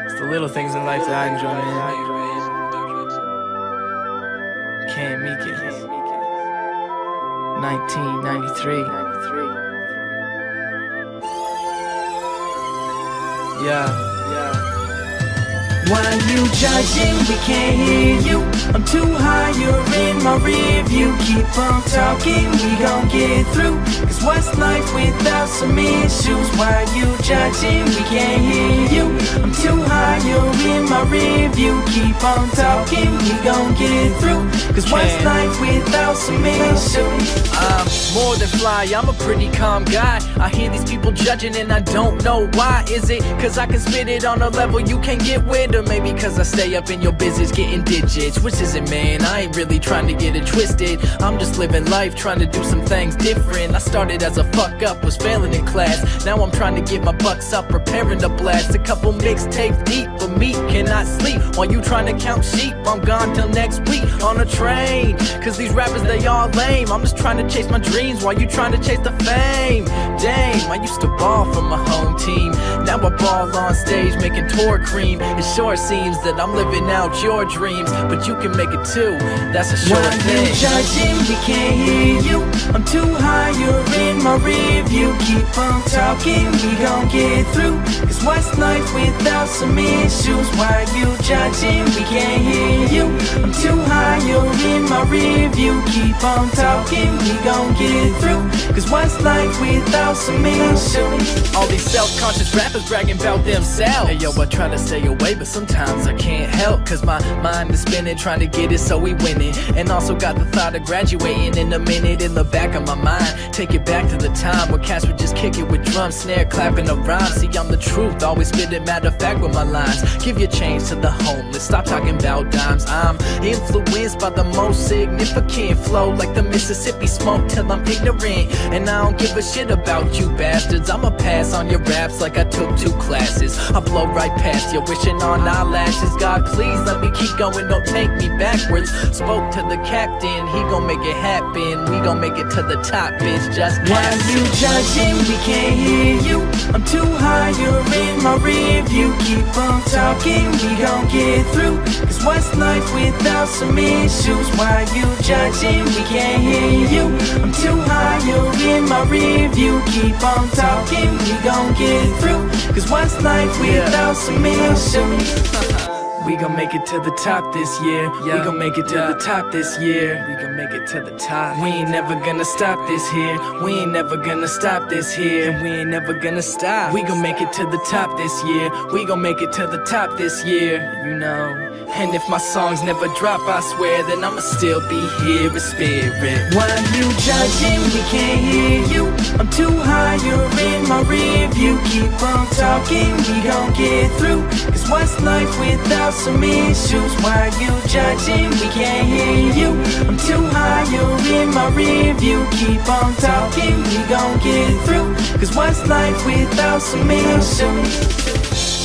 It's the little things in life that I enjoy, man. Can't make it. 1993. Why you judging? We can't hear you. I'm too high, you're in my rear view. Keep on talking, we gon' get through. Cause what's life without some issues? Why you judging? We can't hear you. I'm too high, you're in my rear view. Keep on talking, we gon' get through. Cause what's life without some issues? I'm more than fly, I'm a pretty calm guy. I hear these people judging and I don't know why. Is it cause I can spit it on a level you can't get with? Or maybe cause I stay up in your business getting digits? Which is it, man? I ain't really trying to get it twisted. I'm just living life, trying to do some things different. I started as a fuck up, was failing in class. Now I'm trying to get my bucks up, preparing to blast a couple mixtapes deep. For me, cannot sleep while you trying to count sheep. I'm gone till next week on a train. Cause these rappers, they all lame. I'm just trying to chase my dreams while you trying to chase the fame. Damn, I used to ball for my home team. Now I ball on stage making tour cream. It sure seems that I'm living out your dreams, but you can make it too, that's a sure thing. Why you judging? We can't hear you. I'm too high, you're in my rear view. Keep on talking, we gon' get through. Cause what's life without some issues? Why you judging? We can't hear you. I'm too high, you're in my rear view. Keep on talking, we gon' get through. Cause what's life without some issues? All these self-conscious rappers bragging about themselves. Hey yo, I try to stay away, but sometimes I can't help. Cause my mind is spinning, trying to get it so we winning. And also got the thought of graduating in a minute in the back of my mind. Take it back to the time when cats would just kick it with drums, snare, clapping a rhyme. See, I'm the truth, always spitting matter of fact with my lines. Give your change to the homeless, stop talking about dimes. I'm influenced by the most significant flow, like the Mississippi smoke till I'm ignorant. And I don't give a shit about you bastards. I'ma pass on your raps like I took 2 classes. I blow right past you, wishing on eyelashes. God, please let me keep going, don't take me backwards. Spoke to the captain, he gon' make it happen. We gon' make it to the top, bitch, just why you judging? We can't hear you. I'm too high, you're in my rear view. Keep on talking, we gon' get through. Cause what's life without some issues? Why you judging? We can't hear you. I'm too high, you're in my rear view. Keep on talking, we gon' get through. Cause what's life without some issues? We gon' make it to the top this year. We gon' make it to the top this year. We gon' make it to the top. We ain't never gonna stop this here. We ain't never gonna stop this here. And we ain't never gonna stop. We gon' make it to the top this year. We gon' make it to the top this year. You know. And if my songs never drop, I swear, then I'ma still be here in spirit. Why you judging? We can't hear you. I'm too high, you're in my rear view. Keep on talking, we gon' get through. Cause what's life without some issues? Why you judging? We can't hear you. I'm too high, you're in my rear view. Keep on talking, we gon' get through. Cause what's life without some issues?